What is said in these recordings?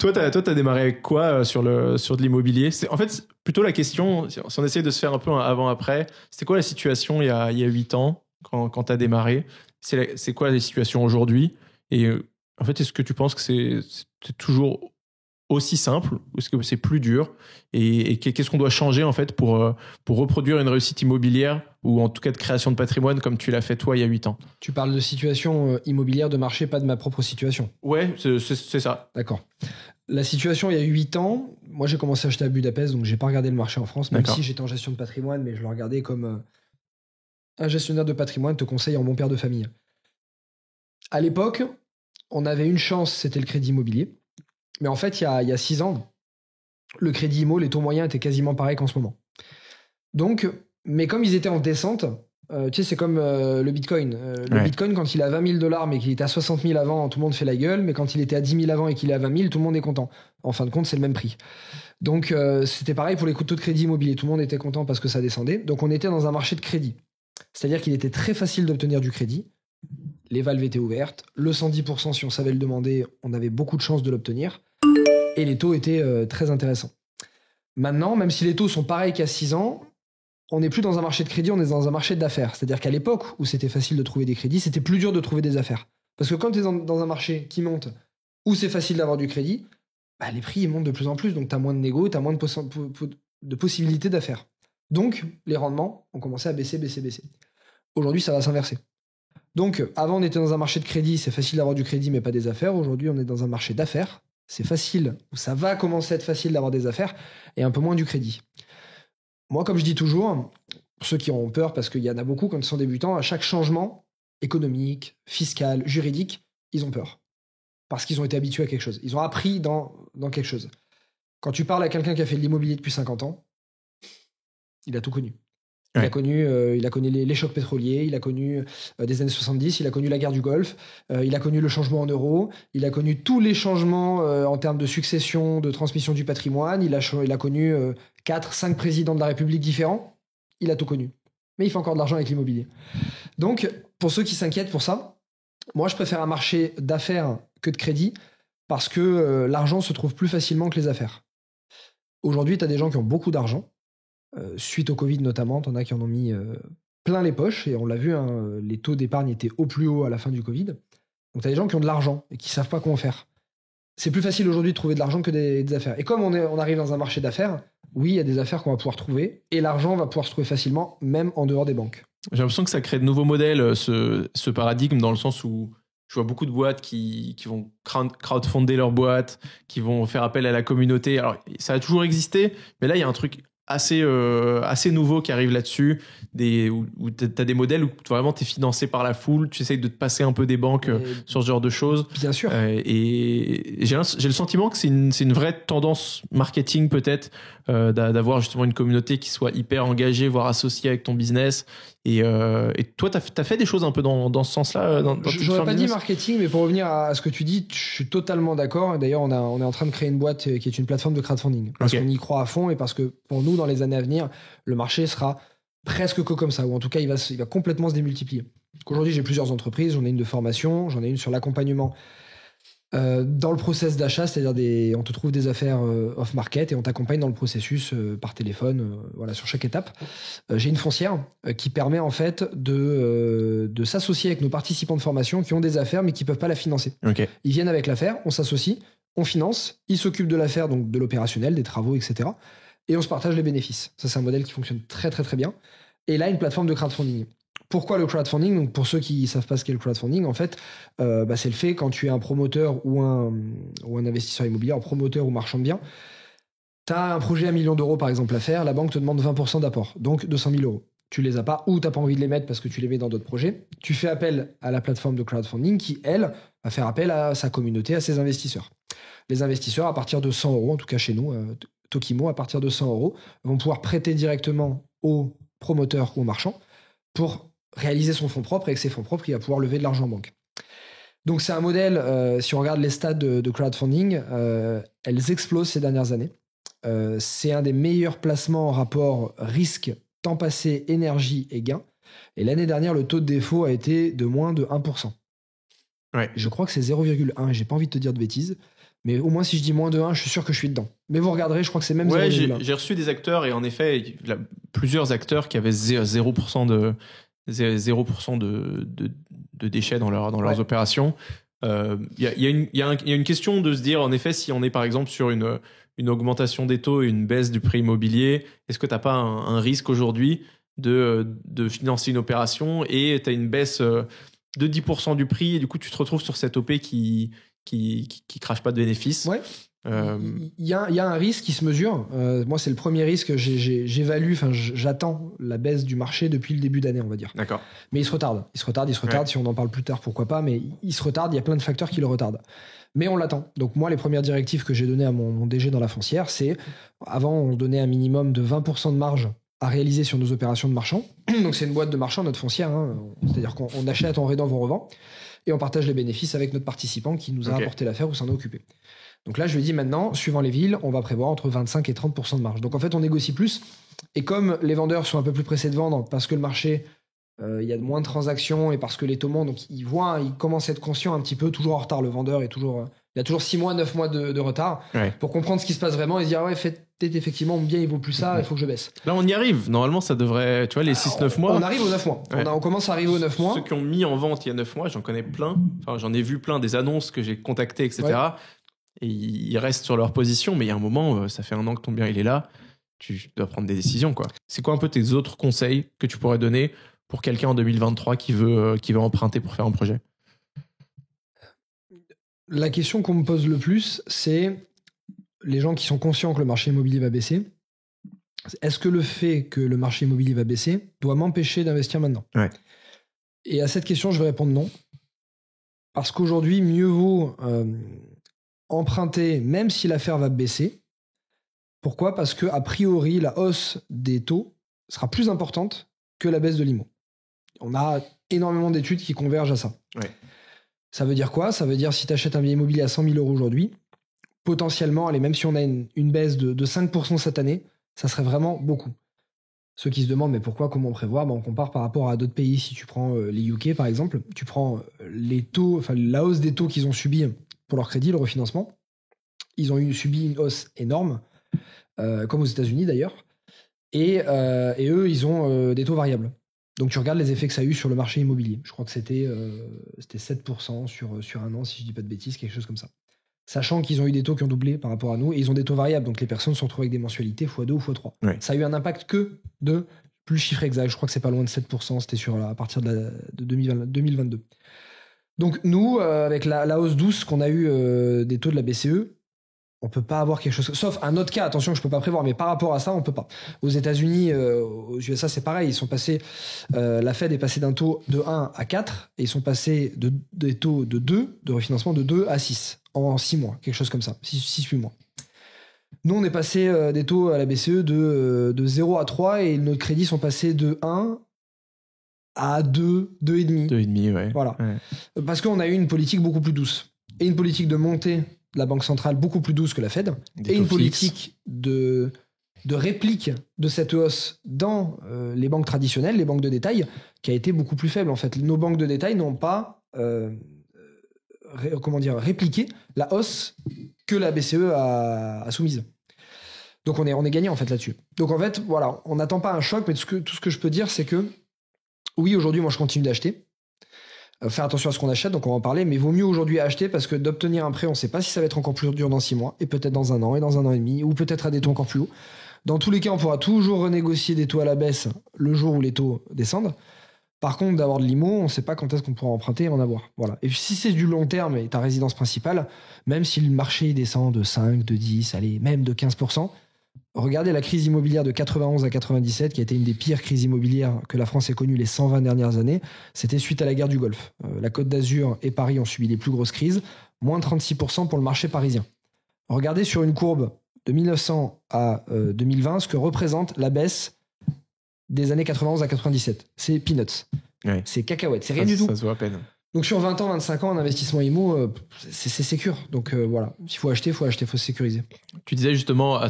Toi, t'as démarré avec quoi sur de l'immobilier? En fait, plutôt la question, si on essaie de se faire un peu un avant-après, c'était quoi la situation il y a 8 ans quand t'as démarré? C'est quoi la situation aujourd'hui? Et en fait, est-ce que tu penses que c'est toujours aussi simple ou est-ce que c'est plus dur? Et qu'est-ce qu'on doit changer en fait pour reproduire une réussite immobilière ou en tout cas de création de patrimoine comme tu l'as fait toi il y a 8 ans? Tu parles de situation immobilière de marché, pas de ma propre situation. Ouais, c'est ça. D'accord. La situation il y a 8 ans, moi j'ai commencé à acheter à Budapest, donc j'ai pas regardé le marché en France, même si j'étais en gestion de patrimoine, mais je le regardais comme un gestionnaire de patrimoine te conseille en bon père de famille. À l'époque, on avait une chance, c'était le crédit immobilier. Mais en fait, il y a 6 ans, le crédit immo, les taux moyens étaient quasiment pareils qu'en ce moment. Donc, mais comme ils étaient en descente, tu sais, c'est comme le Bitcoin. Le Bitcoin, quand il est à 20 000 $, mais qu'il était à 60 000 avant, tout le monde fait la gueule. Mais quand il était à 10 000 avant et qu'il est à 20 000, tout le monde est content. En fin de compte, c'est le même prix. Donc, c'était pareil pour les taux de crédit immobilier. Tout le monde était content parce que ça descendait. Donc, on était dans un marché de crédit. C'est-à-dire qu'il était très facile d'obtenir du crédit. Les valves étaient ouvertes. Le 110%, si on savait le demander, on avait beaucoup de chances de l'obtenir. Et les taux étaient très intéressants. Maintenant, même si les taux sont pareils qu'à 6 ans, on n'est plus dans un marché de crédit, on est dans un marché d'affaires. C'est-à-dire qu'à l'époque où c'était facile de trouver des crédits, c'était plus dur de trouver des affaires. Parce que quand tu es dans un marché qui monte, où c'est facile d'avoir du crédit, bah, les prix ils montent de plus en plus, donc tu as moins de négo, tu as moins de possibilités d'affaires. Donc, les rendements ont commencé à baisser. Aujourd'hui, ça va s'inverser. Donc, avant, on était dans un marché de crédit, c'est facile d'avoir du crédit, mais pas des affaires. Aujourd'hui, on est dans un marché d'affaires. C'est facile, ou ça va commencer à être facile d'avoir des affaires, et un peu moins du crédit. Moi, comme je dis toujours, pour ceux qui ont peur, parce qu'il y en a beaucoup quand ils sont débutants, à chaque changement économique, fiscal, juridique, ils ont peur. Parce qu'ils ont été habitués à quelque chose. Ils ont appris dans quelque chose. Quand tu parles à quelqu'un qui a fait de l'immobilier depuis 50 ans, il a tout connu. Il a connu les chocs pétroliers, il a connu des années 70, il a connu la guerre du Golfe, il a connu le changement en euros, il a connu tous les changements en termes de succession, de transmission du patrimoine, il a connu 4, 5 présidents de la République différents, il a tout connu. Mais il fait encore de l'argent avec l'immobilier. Donc, pour ceux qui s'inquiètent pour ça, moi je préfère un marché d'affaires que de crédit parce que l'argent se trouve plus facilement que les affaires. Aujourd'hui, tu as des gens qui ont beaucoup d'argent, suite au Covid notamment, t'en as qui en ont mis plein les poches, et on l'a vu, hein, les taux d'épargne étaient au plus haut à la fin du Covid. Donc t'as des gens qui ont de l'argent et qui savent pas quoi en faire. C'est plus facile aujourd'hui de trouver de l'argent que des affaires. Et comme on arrive dans un marché d'affaires, oui, il y a des affaires qu'on va pouvoir trouver, et l'argent va pouvoir se trouver facilement, même en dehors des banques. J'ai l'impression que ça crée de nouveaux modèles, ce paradigme, dans le sens où je vois beaucoup de boîtes qui vont crowdfunder leur boîte, qui vont faire appel à la communauté. Alors, ça a toujours existé, mais là, il y a un truc assez nouveau qui arrive là-dessus, où tu as des modèles où vraiment tu es financé par la foule, tu essayes de te passer un peu des banques sur ce genre de choses. Bien sûr. Et j'ai le sentiment que c'est une vraie tendance marketing peut-être, d'avoir justement une communauté qui soit hyper engagée, voire associée avec ton business. Et toi, t'as fait des choses un peu dans ce sens-là J'aurais pas dit marketing, mais pour revenir à ce que tu dis, je suis totalement d'accord. D'ailleurs, on est en train de créer une boîte qui est une plateforme de crowdfunding. Parce qu'on y croit à fond et parce que pour nous, dans les années à venir, le marché sera presque comme ça. Ou en tout cas, il va complètement se démultiplier. Aujourd'hui, j'ai plusieurs entreprises. J'en ai une de formation, j'en ai une sur l'accompagnement dans le process d'achat, c'est-à-dire on te trouve des affaires off-market et on t'accompagne dans le processus par téléphone, voilà, sur chaque étape. J'ai une foncière qui permet en fait de s'associer avec nos participants de formation qui ont des affaires mais qui peuvent pas la financer. Okay. Ils viennent avec l'affaire, on s'associe, on finance, ils s'occupent de l'affaire, donc de l'opérationnel, des travaux, etc. Et on se partage les bénéfices. Ça, c'est un modèle qui fonctionne très très très bien. Et là, une plateforme de crowdfunding. Pourquoi le crowdfunding? Donc pour ceux qui ne savent pas ce qu'est le crowdfunding, en fait, c'est le fait quand tu es un promoteur ou un investisseur immobilier, un promoteur ou marchand de biens, tu as un projet à 1 million d'euros par exemple à faire, la banque te demande 20% d'apport, donc 200 000 euros. Tu les as pas ou tu n'as pas envie de les mettre parce que tu les mets dans d'autres projets. Tu fais appel à la plateforme de crowdfunding qui, elle, va faire appel à sa communauté, à ses investisseurs. Les investisseurs, à partir de 100 euros, en tout cas chez nous, Tokimo, à partir de 100 euros, vont pouvoir prêter directement au promoteur ou au marchand pour réaliser son fonds propre, et avec ses fonds propres, il va pouvoir lever de l'argent en banque. Donc c'est un modèle, si on regarde les stats de crowdfunding, elles explosent ces dernières années. C'est un des meilleurs placements en rapport risque, temps passé, énergie et gain. Et l'année dernière, le taux de défaut a été de moins de 1%. Ouais. Je crois que c'est 0,1, et j'ai pas envie de te dire de bêtises, Mais au moins, si je dis moins de 1, je suis sûr que je suis dedans. Mais vous regarderez, je crois que c'est même Ouais, 0,1. j'ai reçu des acteurs et en effet, il y a plusieurs acteurs qui avaient 0% de déchets dans leurs opérations. Il y a une question de se dire, en effet, si on est par exemple sur une augmentation des taux et une baisse du prix immobilier, est-ce que tu n'as pas un risque aujourd'hui de financer une opération et tu as une baisse de 10% du prix et du coup tu te retrouves sur cette OP qui crache pas de bénéfices. Ouais. Il y a un risque qui se mesure. Moi, c'est le premier risque. J'évalue, j'attends la baisse du marché depuis le début d'année, on va dire. D'accord. Mais il se retarde. Ouais. Si on en parle plus tard, pourquoi pas. Mais il se retarde. Il y a plein de facteurs qui le retardent. Mais on l'attend. Donc moi, les premières directives que j'ai données à mon DG dans la foncière, c'est avant, on donnait un minimum de 20% de marge à réaliser sur nos opérations de marchand. Donc c'est une boîte de marchand, notre foncière. Hein. C'est-à-dire qu'on achète, on rénove, on revend. Et on partage les bénéfices avec notre participant qui nous a apporté l'affaire ou s'en est occupé. Donc là, je lui ai dit maintenant, suivant les villes, on va prévoir entre 25 et 30% de marge. Donc en fait, on négocie plus. Et comme les vendeurs sont un peu plus pressés de vendre parce que le marché, il y a moins de transactions et parce que les taux montent, donc ils commencent à être conscients un petit peu, toujours en retard. Le vendeur il a toujours 6 mois, 9 mois de retard pour comprendre ce qui se passe vraiment et se dire ah ouais, peut-être effectivement, mon bien il vaut plus ça, il faut que je baisse. Là, on y arrive. Normalement, ça devrait, tu vois, les 6-9 mois. On arrive aux 9 mois. On commence à arriver aux 9 mois. Ceux qui ont mis en vente il y a 9 mois, j'en connais plein. Enfin, j'en ai vu plein des annonces que j'ai contactées, etc. Ouais. Et ils restent sur leur position, mais il y a un moment, ça fait 1 an que ton bien il est là, tu dois prendre des décisions, quoi. C'est quoi un peu tes autres conseils que tu pourrais donner pour quelqu'un en 2023 qui veut emprunter pour faire un projet? La question qu'on me pose le plus, c'est les gens qui sont conscients que le marché immobilier va baisser. Est-ce que le fait que le marché immobilier va baisser doit m'empêcher d'investir maintenant? Ouais. Et à cette question, je vais répondre non. Parce qu'aujourd'hui, mieux vaut emprunter même si l'affaire va baisser. Pourquoi? Parce que a priori, la hausse des taux sera plus importante que la baisse de l'IMO. On a énormément d'études qui convergent à ça. Ouais. Ça veut dire quoi? Ça veut dire si tu achètes un bien immobilier à 100 000 euros aujourd'hui, potentiellement, allez, même si on a une baisse de 5% cette année, ça serait vraiment beaucoup. Ceux qui se demandent mais pourquoi, comment on prévoit, on compare par rapport à d'autres pays. Si tu prends les UK par exemple, tu prends les taux, la hausse des taux qu'ils ont subi pour leur crédit, le refinancement, ils ont subi une hausse énorme, comme aux États-Unis d'ailleurs, et eux ils ont des taux variables. Donc tu regardes les effets que ça a eu sur le marché immobilier. Je crois que c'était 7% sur 1 an, si je dis pas de bêtises, quelque chose comme ça. Sachant qu'ils ont eu des taux qui ont doublé par rapport à nous, et ils ont des taux variables, donc les personnes se sont retrouvées avec des mensualités x2 ou x3. Ouais. Ça a eu un impact que de, plus le chiffre exact, je crois que c'est pas loin de 7%, c'était à partir de 2022. Donc nous, avec la hausse douce qu'on a eu des taux de la BCE, on peut pas avoir quelque chose, sauf un autre cas, attention que je peux pas prévoir, mais par rapport à ça, on peut pas. Aux États-Unis, aux USA, c'est pareil, ils sont passés, la Fed est passée d'un taux de 1 à 4, et ils sont passés des taux de 2, de refinancement de 2 à 6, en 6 mois, quelque chose comme ça, 6-8 mois. Nous, on est passé des taux à la BCE de 0 à 3, et nos crédits sont passés de 1 à 2, 2,5. 2,5, ouais. Voilà. Ouais. Parce qu'on a eu une politique beaucoup plus douce, et une politique de montée de la Banque centrale beaucoup plus douce que la Fed, et une politique de réplique de cette hausse dans les banques traditionnelles, les banques de détail, qui a été beaucoup plus faible en fait. Nos banques de détail n'ont pas répliqué la hausse que la BCE a soumise. Donc on est gagnant en fait là-dessus. Donc en fait, voilà, on n'attend pas un choc, mais tout ce que je peux dire, c'est que oui, aujourd'hui, moi je continue d'acheter. Faire attention à ce qu'on achète, donc on va en parler, mais vaut mieux aujourd'hui acheter parce que d'obtenir un prêt, on ne sait pas si ça va être encore plus dur dans 6 mois, et peut-être dans 1 an, et dans 1 an et demi, ou peut-être à des taux encore plus hauts. Dans tous les cas, on pourra toujours renégocier des taux à la baisse le jour où les taux descendent. Par contre, d'avoir de l'IMO, on ne sait pas quand est-ce qu'on pourra emprunter et en avoir. Voilà. Et si c'est du long terme et ta résidence principale, même si le marché descend de 5, de 10, allez, même de 15%, regardez la crise immobilière de 91 à 97, qui a été une des pires crises immobilières que la France ait connues les 120 dernières années. C'était suite à la guerre du Golfe. La Côte d'Azur et Paris ont subi les plus grosses crises, moins 36% pour le marché parisien. Regardez sur une courbe de 1900 à 2020 ce que représente la baisse des années 91 à 97. C'est peanuts. Ouais. C'est cacahuètes. C'est rien du tout. Ça se voit à peine. Donc sur 20 ans, 25 ans, en investissement IMO, c'est sécure. Donc voilà, s'il faut acheter, faut se sécuriser. Tu disais justement,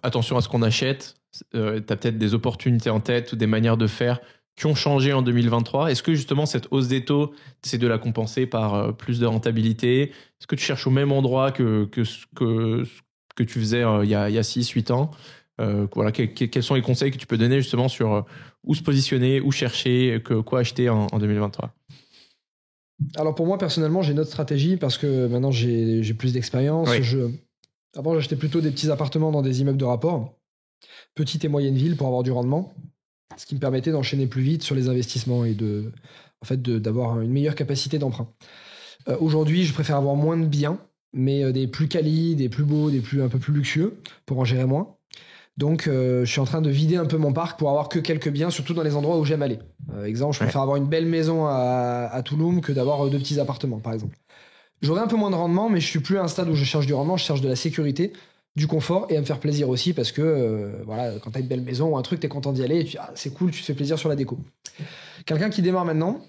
attention à ce qu'on achète. Tu as peut-être des opportunités en tête ou des manières de faire qui ont changé en 2023. Est-ce que justement cette hausse des taux, tu essaies de la compenser par plus de rentabilité? Est-ce que tu cherches au même endroit que tu faisais il y a 6-8 ans? Voilà, quels sont les conseils que tu peux donner justement sur où se positionner, où chercher, quoi acheter en 2023? Alors pour moi personnellement, j'ai une autre stratégie parce que maintenant j'ai plus d'expérience. Oui. Avant, j'achetais plutôt des petits appartements dans des immeubles de rapport, petites et moyennes villes pour avoir du rendement, ce qui me permettait d'enchaîner plus vite sur les investissements et d'avoir une meilleure capacité d'emprunt. Aujourd'hui, je préfère avoir moins de biens, mais des plus quali, des plus beaux, un peu plus luxueux pour en gérer moins. Donc, je suis en train de vider un peu mon parc pour avoir que quelques biens, surtout dans les endroits où j'aime aller. Exemple, je préfère avoir une belle maison à Touloum que d'avoir 2 petits appartements, par exemple. J'aurai un peu moins de rendement, mais je suis plus à un stade où je cherche du rendement, je cherche de la sécurité, du confort et à me faire plaisir aussi parce que voilà, quand t'as une belle maison ou un truc, t'es content d'y aller et c'est cool, tu te fais plaisir sur la déco. Quelqu'un qui démarre maintenant,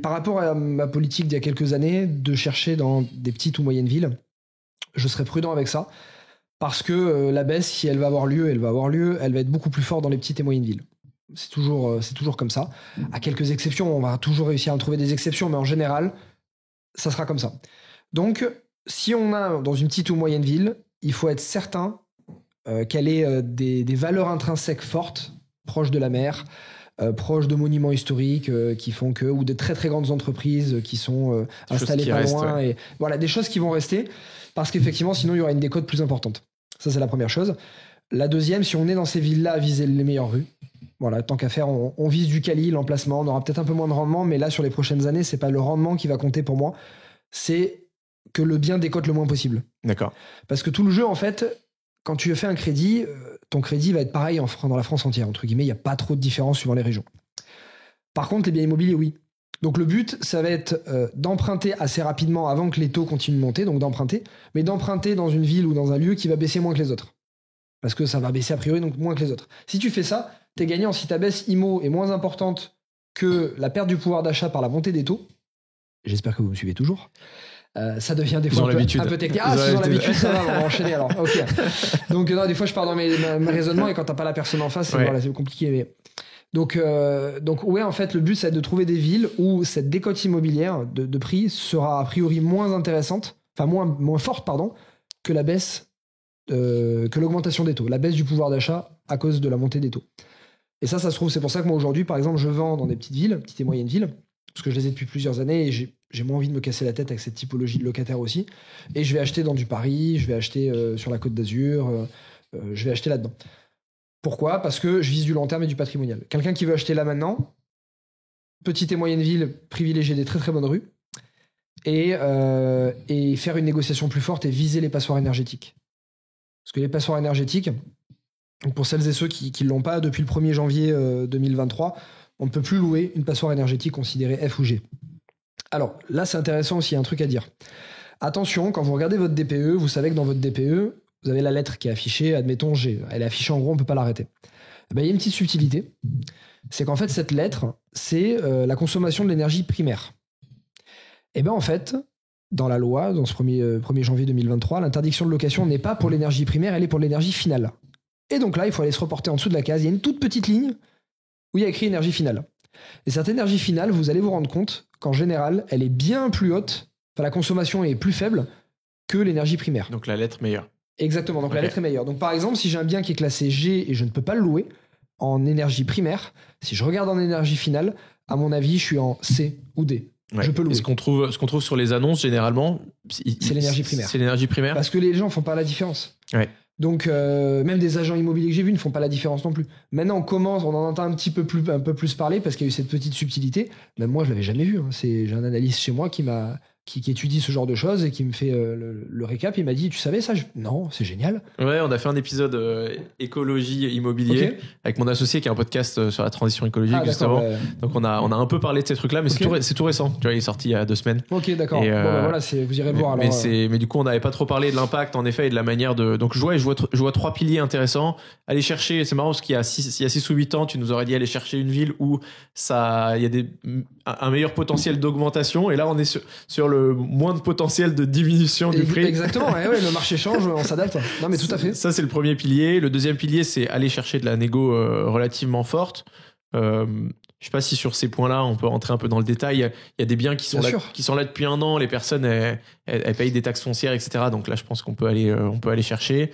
par rapport à ma politique d'il y a quelques années, de chercher dans des petites ou moyennes villes, je serais prudent avec ça. Parce que la baisse, si elle va avoir lieu, elle va être beaucoup plus forte dans les petites et moyennes villes. C'est toujours comme ça. À quelques exceptions, on va toujours réussir à trouver des exceptions, mais en général, ça sera comme ça. Donc, si on a dans une petite ou moyenne ville, il faut être certain qu'elle ait des valeurs intrinsèques fortes, proches de la mer, proches de monuments historiques qui font que, ou de très très grandes entreprises qui sont installées pas loin. Ouais. Et, voilà, des choses qui vont rester, parce qu'effectivement, sinon, il y aura une décote plus importante. Ça, c'est la première chose. La deuxième, si on est dans ces villes-là, viser les meilleures rues. Voilà, tant qu'à faire, on vise du quali, l'emplacement. On aura peut-être un peu moins de rendement, mais là, sur les prochaines années, c'est pas le rendement qui va compter pour moi. C'est que le bien décote le moins possible. D'accord. Parce que tout le jeu, en fait, quand tu fais un crédit, ton crédit va être pareil dans la France entière. Entre guillemets, il n'y a pas trop de différence suivant les régions. Par contre, les biens immobiliers, oui. Donc le but, ça va être d'emprunter assez rapidement avant que les taux continuent de monter, donc d'emprunter, mais d'emprunter dans une ville ou dans un lieu qui va baisser moins que les autres. Parce que ça va baisser a priori, donc moins que les autres. Si tu fais ça, t'es gagnant. Si ta baisse IMO est moins importante que la perte du pouvoir d'achat par la montée des taux, j'espère que vous me suivez toujours, ça devient des fois un peu technique. Ah, s'ils ont l'habitude, ça va, on va enchaîner alors. Ok. Donc non, des fois je pars dans mes raisonnements et quand t'as pas la personne en face, voilà, c'est compliqué. Mais... Donc ouais, en fait, le but, c'est de trouver des villes où cette décote immobilière de prix sera a priori moins intéressante, enfin moins forte, pardon, que la baisse, que l'augmentation des taux, la baisse du pouvoir d'achat à cause de la montée des taux. Et ça se trouve, c'est pour ça que moi aujourd'hui, par exemple, je vends dans des petites villes, petites et moyennes villes, parce que je les ai depuis plusieurs années et j'ai moins envie de me casser la tête avec cette typologie de locataires aussi. Et je vais acheter dans du Paris, je vais acheter sur la Côte d'Azur, je vais acheter là-dedans. Pourquoi ? Parce que je vise du long terme et du patrimonial. Quelqu'un qui veut acheter là maintenant, petite et moyenne ville, privilégier des très très bonnes rues et faire une négociation plus forte et viser les passoires énergétiques. Parce que les passoires énergétiques, pour celles et ceux qui ne l'ont pas, depuis le 1er janvier 2023, on ne peut plus louer une passoire énergétique considérée F ou G. Alors là, c'est intéressant aussi, il y a un truc à dire. Attention, quand vous regardez votre DPE, vous savez que dans votre DPE, vous avez la lettre qui est affichée, admettons G. Elle est affichée en gros, on ne peut pas l'arrêter. Il y a une petite subtilité. C'est qu'en fait, cette lettre, c'est la consommation de l'énergie primaire. Et bien en fait, dans la loi, dans ce 1er janvier 2023, l'interdiction de location n'est pas pour l'énergie primaire, elle est pour l'énergie finale. Et donc là, il faut aller se reporter en dessous de la case. Il y a une toute petite ligne où il y a écrit énergie finale. Et cette énergie finale, vous allez vous rendre compte qu'en général, elle est bien plus haute, enfin la consommation est plus faible que l'énergie primaire. Donc la lettre meilleure. Exactement, donc la lettre est meilleure. Donc par exemple, si j'ai un bien qui est classé G et je ne peux pas le louer en énergie primaire, si je regarde en énergie finale, à mon avis, je suis en C ou D. Ouais. Je peux louer. Et ce qu'on trouve sur les annonces, généralement, c'est l'énergie primaire. C'est l'énergie primaire. Parce que les gens font pas la différence. Ouais. Donc même des agents immobiliers que j'ai vus ne font pas la différence non plus. Maintenant, on en entend un peu plus parler parce qu'il y a eu cette petite subtilité. Même moi, je l'avais jamais vu. Hein. J'ai un analyste chez moi qui étudie ce genre de choses et qui me fait le récap. Il m'a dit, tu savais ça ? Non, c'est génial. Ouais, on a fait un épisode écologie immobilier avec mon associé qui a un podcast sur la transition écologique justement. Ouais. Donc on a un peu parlé de ces trucs-là, mais c'est tout récent. Tu vois, il est sorti il y a 2 semaines. Ok, d'accord. Voilà, vous irez voir. Alors, mais du coup, on n'avait pas trop parlé de l'impact en effet et de la manière de. Donc je vois 3 piliers intéressants. Aller chercher, c'est marrant parce qu'il y a 6 ou 8 ans, tu nous aurais dit aller chercher une ville où il y a un meilleur potentiel d'augmentation, et là on est sur le moins de potentiel de diminution du prix. Exactement, ouais, le marché change, on s'adapte. Non mais tout à fait. Ça c'est le premier pilier. Le deuxième pilier, c'est aller chercher de la négo relativement forte. Je sais pas si sur ces points-là, on peut rentrer un peu dans le détail. Il y a des biens qui sont là depuis un an. Les personnes, elles payent des taxes foncières, etc. Donc là, je pense qu'on peut aller chercher.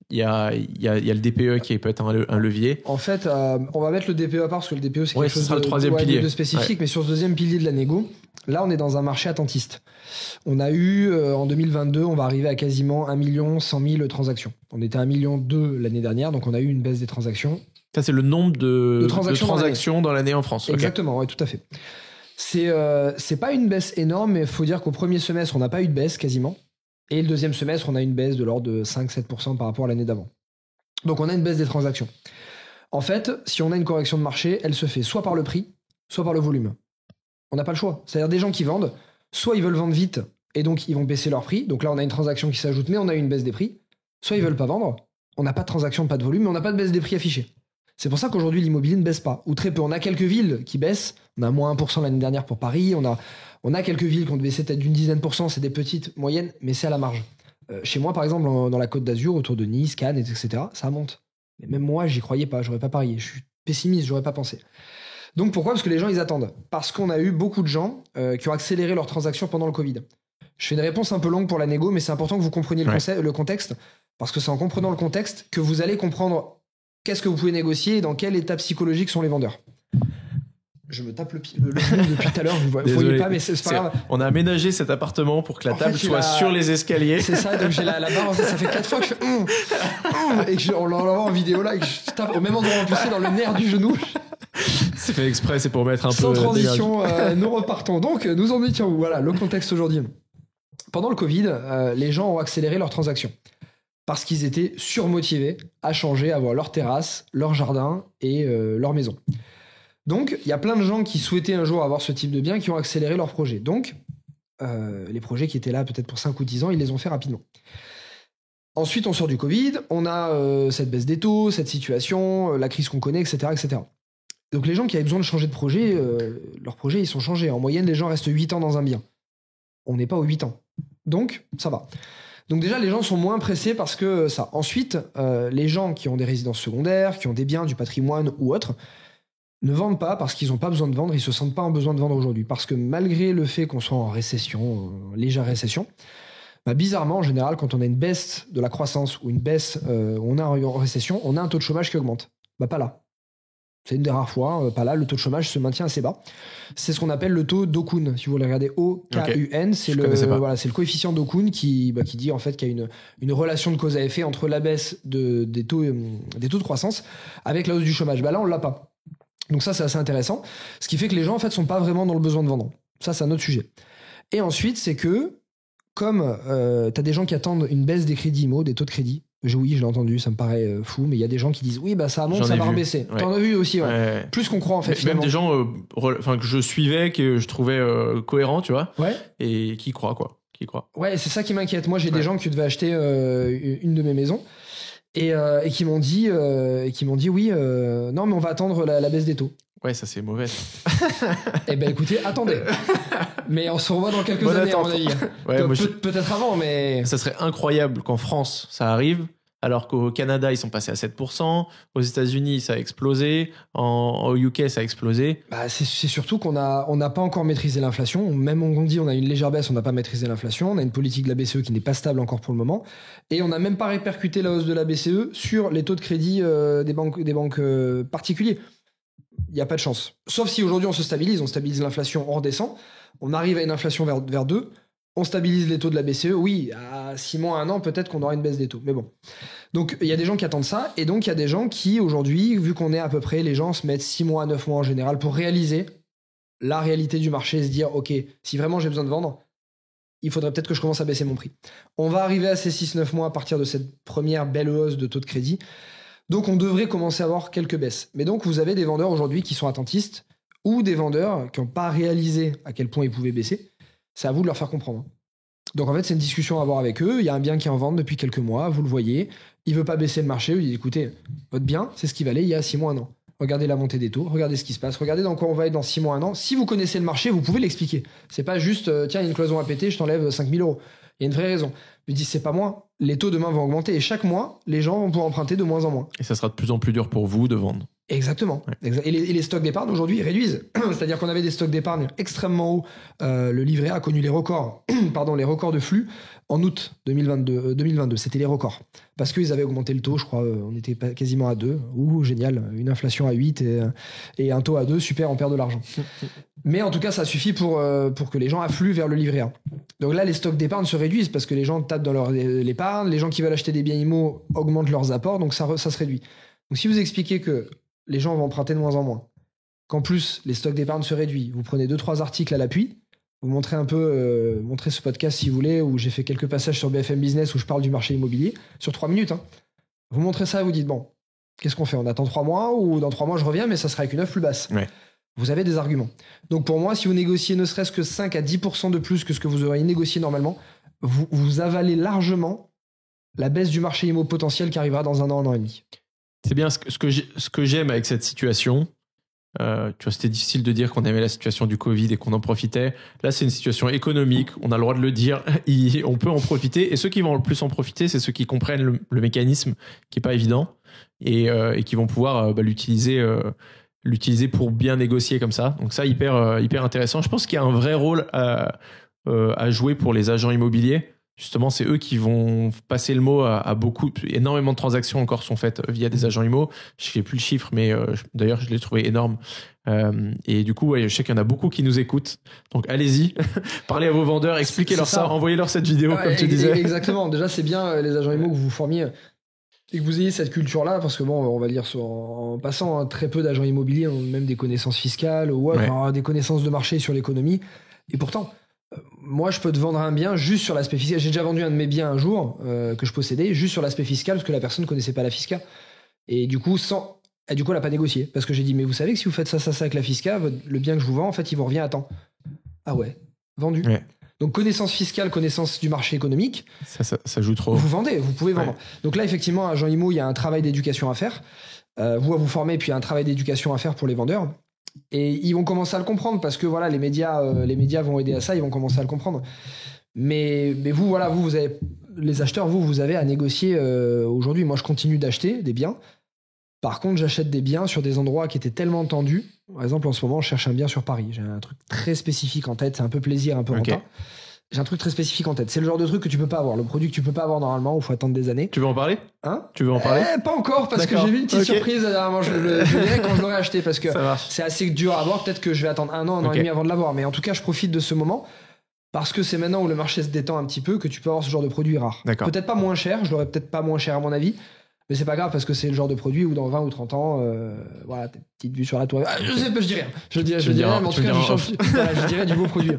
Il y a le DPE qui peut être un levier. En fait, on va mettre le DPE à part parce que le DPE, c'est quelque chose le troisième pilier. De spécifique. Ouais. Mais sur ce deuxième pilier de la négo, là, on est dans un marché attentiste. On a eu, en 2022, on va arriver à quasiment 1 100 000 transactions. On était à 1,2 million l'année dernière, donc on a eu une baisse des transactions. Ça, c'est le nombre de transactions dans l'année en France. Exactement, oui, tout à fait. C'est pas une baisse énorme, mais il faut dire qu'au premier semestre, on n'a pas eu de baisse quasiment. Et le deuxième semestre, on a une baisse de l'ordre de 5-7% par rapport à l'année d'avant. Donc on a une baisse des transactions. En fait, si on a une correction de marché, elle se fait soit par le prix, soit par le volume. On n'a pas le choix. C'est-à-dire des gens qui vendent, soit ils veulent vendre vite et donc ils vont baisser leur prix. Donc là, on a une transaction qui s'ajoute, mais on a une baisse des prix. Soit ils veulent pas vendre, on n'a pas de transaction, pas de volume, mais on n'a pas de baisse des prix affichés. C'est pour ça qu'aujourd'hui, l'immobilier ne baisse pas, ou très peu. On a quelques villes qui baissent. On a moins 1% l'année dernière pour Paris. On a quelques villes qui ont baissé peut-être d'une dizaine %. C'est des petites, moyennes, mais c'est à la marge. Chez moi, par exemple, dans la Côte d'Azur, autour de Nice, Cannes, etc., ça monte. Mais même moi, j'y croyais pas. J'aurais pas parié. Je suis pessimiste. J'aurais pas pensé. Donc pourquoi ? Parce que les gens, ils attendent. Parce qu'on a eu beaucoup de gens qui ont accéléré leurs transactions pendant le Covid. Je fais une réponse un peu longue pour la négo, mais c'est important que vous compreniez le contexte. Parce que c'est en comprenant le contexte que vous allez comprendre qu'est-ce que vous pouvez négocier et dans quel état psychologique sont les vendeurs. Je me tape le genou depuis tout à l'heure, vous ne voyez pas, mais c'est pas grave. On a aménagé cet appartement pour que la table soit sur les escaliers. C'est ça, donc j'ai la barre, ça fait 4 fois que je fais et que on l'envoie en vidéo là, et que je tape au même endroit en plus, c'est dans le nerf du genou. C'est fait exprès, c'est pour mettre un Sans peu... Sans transition, nous repartons. Donc, nous en étions où ? Voilà, le contexte aujourd'hui. Pendant le Covid, les gens ont accéléré leurs transactions. Parce qu'ils étaient surmotivés à changer, à avoir leur terrasse, leur jardin et leur maison. Donc, il y a plein de gens qui souhaitaient un jour avoir ce type de bien qui ont accéléré leurs projets. Donc, les projets qui étaient là peut-être pour 5 ou 10 ans, ils les ont fait rapidement. Ensuite, on sort du Covid, on a cette baisse des taux, cette situation, la crise qu'on connaît, etc., etc. Donc, les gens qui avaient besoin de changer de projet, leurs projets, ils sont changés. En moyenne, les gens restent 8 ans dans un bien. On n'est pas aux 8 ans. Donc, ça va. Donc déjà, les gens sont moins pressés parce que ça. Ensuite, les gens qui ont des résidences secondaires, qui ont des biens, du patrimoine ou autre, ne vendent pas parce qu'ils n'ont pas besoin de vendre, ils ne se sentent pas en besoin de vendre aujourd'hui. Parce que malgré le fait qu'on soit en récession, légère récession, bizarrement, en général, quand on a une baisse de la croissance ou une baisse, on est en récession, on a un taux de chômage qui augmente. Pas là. C'est une des rares fois, pas là, le taux de chômage se maintient assez bas. C'est ce qu'on appelle le taux d'Okun. Si vous le regardez, O-K-U-N, c'est le coefficient d'Okun qui dit en fait qu'il y a une relation de cause à effet entre la baisse des taux de croissance avec la hausse du chômage. Là, on l'a pas. Donc ça, c'est assez intéressant. Ce qui fait que les gens, en fait, sont pas vraiment dans le besoin de vendre. Ça, c'est un autre sujet. Et ensuite, c'est que, comme tu as des gens qui attendent une baisse des crédits IMO, des taux de crédit, oui, je l'ai entendu, ça me paraît fou, mais il y a des gens qui disent oui, ça monte, ça va rebaisser. Ouais. T'en as vu aussi, ouais. Plus qu'on croit en fait. Même des gens que je suivais, que je trouvais cohérents, tu vois, et qui croient, quoi. Ouais, c'est ça qui m'inquiète. Moi, j'ai des gens qui devaient acheter une de mes maisons et qui m'ont dit oui, non, mais on va attendre la baisse des taux. Ouais, ça c'est mauvais. Eh ben écoutez, attendez. Mais on se revoit dans quelques années, à mon avis. Ouais, peut-être avant, mais... Ça serait incroyable qu'en France, ça arrive, alors qu'au Canada, ils sont passés à 7%, aux États-Unis, ça a explosé, au UK, ça a explosé. C'est surtout qu'on n'a pas encore maîtrisé l'inflation. Même on dit on a une légère baisse, on n'a pas maîtrisé l'inflation. On a une politique de la BCE qui n'est pas stable encore pour le moment. Et on n'a même pas répercuté la hausse de la BCE sur les taux de crédit des banques particuliers. Il n'y a pas de chance. Sauf si aujourd'hui on stabilise l'inflation, on redescend, on arrive à une inflation vers 2, on stabilise les taux de la BCE, oui, à 6 mois, 1 an, peut-être qu'on aura une baisse des taux. Mais bon. Donc il y a des gens qui attendent ça, et donc il y a des gens qui aujourd'hui, vu qu'on est à peu près, les gens se mettent 6 mois, 9 mois en général pour réaliser la réalité du marché et se dire, ok, si vraiment j'ai besoin de vendre, il faudrait peut-être que je commence à baisser mon prix. On va arriver à ces 6-9 mois à partir de cette première belle hausse de taux de crédit. Donc on devrait commencer à avoir quelques baisses. Mais donc vous avez des vendeurs aujourd'hui qui sont attentistes ou des vendeurs qui n'ont pas réalisé à quel point ils pouvaient baisser. C'est à vous de leur faire comprendre. Donc en fait c'est une discussion à avoir avec eux. Il y a un bien qui est en vente depuis quelques mois, vous le voyez. Il ne veut pas baisser le marché. Il dit écoutez, votre bien c'est ce qu'il valait il y a 6 mois, 1 an. Regardez la montée des taux, regardez ce qui se passe, regardez dans quoi on va être dans 6 mois, 1 an. Si vous connaissez le marché, vous pouvez l'expliquer. C'est pas juste tiens, il y a une cloison à péter, je t'enlève 5 000 €. Il y a une vraie raison. Je dis, c'est pas moi. Les taux demain vont augmenter et chaque mois, les gens vont pouvoir emprunter de moins en moins. Et ça sera de plus en plus dur pour vous de vendre. Exactement. Et les stocks d'épargne aujourd'hui ils réduisent. C'est-à-dire qu'on avait des stocks d'épargne extrêmement hauts. Le livret A a connu les records, les records de flux en août 2022. C'était les records. Parce qu'ils avaient augmenté le taux, je crois, on était quasiment à 2. Ouh, génial. Une inflation à 8 et un taux à 2, super, on perd de l'argent. Mais en tout cas, ça suffit pour que les gens affluent vers le livret A. Donc là, les stocks d'épargne se réduisent parce que les gens tapent dans l'épargne, les gens qui veulent acheter des biens immo augmentent leurs apports, donc ça se réduit. Donc si vous expliquez que les gens vont emprunter de moins en moins, qu'en plus les stocks d'épargne se réduisent, vous prenez 2-3 articles à l'appui, vous montrez un peu, montrez ce podcast si vous voulez, où j'ai fait quelques passages sur BFM Business où je parle du marché immobilier, sur 3 minutes. Hein. Vous montrez ça et vous dites, bon, qu'est-ce qu'on fait? On attend 3 mois ou dans 3 mois je reviens, mais ça sera avec une offre plus basse. Ouais. Vous avez des arguments. Donc pour moi, si vous négociez ne serait-ce que 5 à 10% de plus que ce que vous auriez négocié normalement, vous avalez largement la baisse du marché immo potentiel qui arrivera dans 1 an et demi. C'est bien ce que j'aime avec cette situation. Tu vois, c'était difficile de dire qu'on aimait la situation du Covid et qu'on en profitait. Là, c'est une situation économique. On a le droit de le dire. On peut en profiter. Et ceux qui vont le plus en profiter, c'est ceux qui comprennent le mécanisme, qui est pas évident, et qui vont pouvoir l'utiliser pour bien négocier comme ça. Donc ça, hyper intéressant. Je pense qu'il y a un vrai rôle à jouer pour les agents immobiliers. Justement, c'est eux qui vont passer le mot à énormément de transactions encore sont faites via des agents IMO. Je sais plus le chiffre, mais d'ailleurs, je l'ai trouvé énorme. Et du coup, je sais qu'il y en a beaucoup qui nous écoutent. Donc, allez-y, parlez à vos vendeurs, expliquez-leur ça, envoyez-leur cette vidéo, comme tu disais. Exactement. Déjà, c'est bien les agents IMO que vous formiez et que vous ayez cette culture-là, parce que bon, on va le dire en passant, hein, très peu d'agents immobiliers ont même des connaissances fiscales ou des connaissances de marché sur l'économie. Et pourtant, moi, je peux te vendre un bien juste sur l'aspect fiscal. J'ai déjà vendu un de mes biens un jour que je possédais juste sur l'aspect fiscal parce que la personne ne connaissait pas la fisca. Et du coup, elle n'a pas négocié. Parce que j'ai dit, mais vous savez que si vous faites ça avec la fisca, le bien que je vous vends, en fait, il vous revient à temps. Ah ouais, vendu. Ouais. Donc, connaissance fiscale, connaissance du marché économique. Ça joue trop. Vous vendez, vous pouvez vendre. Donc là, effectivement, à Jean Imo, il y a un travail d'éducation à faire. Vous à vous former, puis il y a un travail d'éducation à faire pour les vendeurs. Et ils vont commencer à le comprendre parce que voilà, les médias vont aider à ça, ils vont commencer à le comprendre. Mais vous avez, les acheteurs, vous avez à négocier aujourd'hui. Moi, je continue d'acheter des biens. Par contre, j'achète des biens sur des endroits qui étaient tellement tendus. Par exemple, en ce moment, je cherche un bien sur Paris. J'ai un truc très spécifique en tête. C'est un peu plaisir, un peu renta. J'ai un truc très spécifique en tête. C'est le genre de truc que tu peux pas avoir. Le produit que tu peux pas avoir normalement, où il faut attendre des années. Tu veux en parler? Tu veux en parler? Pas encore, parce que j'ai vu une petite surprise dernièrement. Je verrai quand je l'aurai acheté, parce que c'est assez dur à avoir. Peut-être que je vais attendre 1 an et demi avant de l'avoir. Mais en tout cas, je profite de ce moment. Parce que c'est maintenant où le marché se détend un petit peu que tu peux avoir ce genre de produit rare. Peut-être pas moins cher. Je l'aurais peut-être pas moins cher à mon avis. Mais c'est pas grave parce que c'est le genre de produit où dans 20 ou 30 ans, voilà, petite vue sur la tour. Je dis rien. Je dis rien, mais en tout cas, je dirais du beau produit.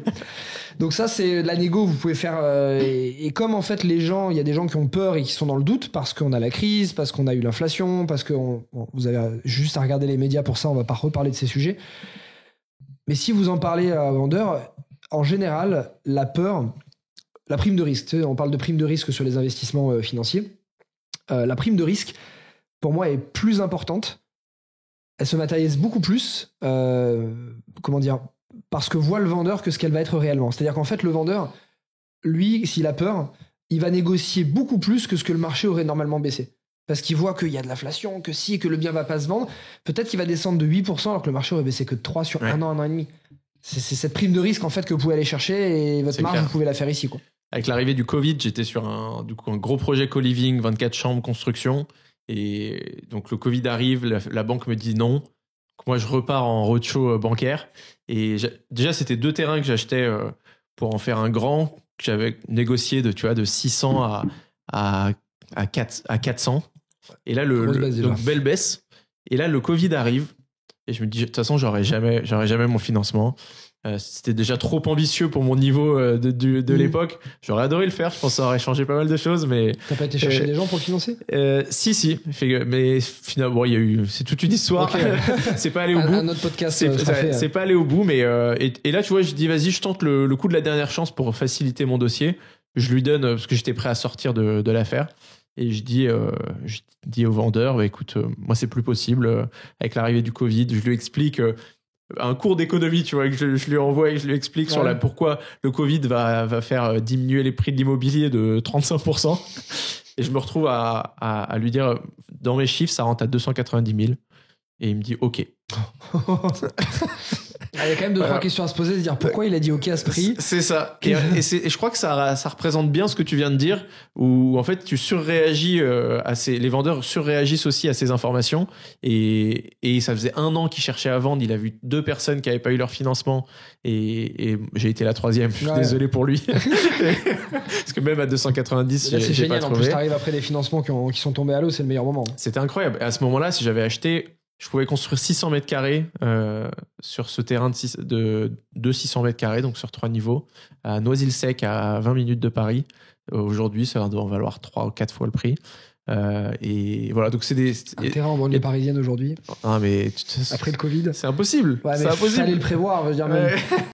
Donc ça, c'est de la négo, vous pouvez faire... et comme en fait, les gens, il y a des gens qui ont peur et qui sont dans le doute parce qu'on a la crise, parce qu'on a eu l'inflation, parce que vous avez juste à regarder les médias pour ça, on va pas reparler de ces sujets. Mais si vous en parlez à un vendeur, en général, la peur, la prime de risque, tu sais, on parle de prime de risque sur les investissements financiers, la prime de risque, pour moi, est plus importante. Elle se matérialise beaucoup plus, parce que voit le vendeur que ce qu'elle va être réellement. C'est-à-dire qu'en fait, le vendeur, lui, s'il a peur, il va négocier beaucoup plus que ce que le marché aurait normalement baissé. Parce qu'il voit qu'il y a de l'inflation, que le bien va pas se vendre. Peut-être qu'il va descendre de 8% alors que le marché aurait baissé que de 3 sur 1 an et demi. C'est cette prime de risque en fait que vous pouvez aller chercher et votre marge, vous pouvez la faire ici, quoi. Avec l'arrivée du Covid, j'étais sur un gros projet co-living, 24 chambres, construction. Et donc le Covid arrive, la banque me dit non. Moi, je repars en roadshow bancaire. Et déjà, c'était 2 terrains que j'achetais pour en faire un grand, que j'avais négocié de 600 à 400. Et là, donc belle baisse. Et là, le Covid arrive. Et je me dis, de toute façon, j'aurais jamais mon financement. C'était déjà trop ambitieux pour mon niveau de l'époque. J'aurais adoré le faire. Je pense que ça aurait changé pas mal de choses, mais... T'as pas été chercher des gens pour le financer? Si. Mais finalement, c'est toute une histoire. Okay. C'est pas allé au bout. Un autre podcast. C'est pas allé au bout, mais et là, tu vois, je dis, vas-y, je tente le coup de la dernière chance pour faciliter mon dossier. Je lui donne, parce que j'étais prêt à sortir de l'affaire. Et je dis au vendeur, écoute, moi, c'est plus possible. Avec l'arrivée du Covid, je lui explique... un cours d'économie, tu vois, que je lui envoie et je lui explique sur pourquoi le Covid va faire diminuer les prix de l'immobilier de 35%. Et je me retrouve à lui dire, dans mes chiffres, ça rentre à 290 000. Et il me dit OK. Il y a quand même 2-3 questions à se poser, de dire pourquoi il a dit OK à ce prix. C'est ça. Et je crois que ça représente bien ce que tu viens de dire, où en fait tu surréagis les vendeurs surréagissent aussi à ces informations. Et ça faisait 1 an qu'il cherchait à vendre. Il a vu 2 personnes qui n'avaient pas eu leur financement. Et j'ai été la 3e. Je suis désolé pour lui. Parce que même à 290, là, c'est j'ai génial. pas En trouvé. plus, t'arrives après des financements qui sont tombés à l'eau, c'est le meilleur moment. C'était incroyable. Et à ce moment-là, si j'avais acheté, je pouvais construire 600 mètres carrés sur ce terrain de 600 mètres carrés, donc sur 3 niveaux, à Noisy-le-Sec, à 20 minutes de Paris. Aujourd'hui, ça doit en valoir 3 ou 4 fois le prix. Et voilà, donc c'est un terrain en banlieue parisienne aujourd'hui. Ah, mais après le Covid. C'est impossible. Ouais, c'est mais impossible. fallait le prévoir, je veux dire. Ouais.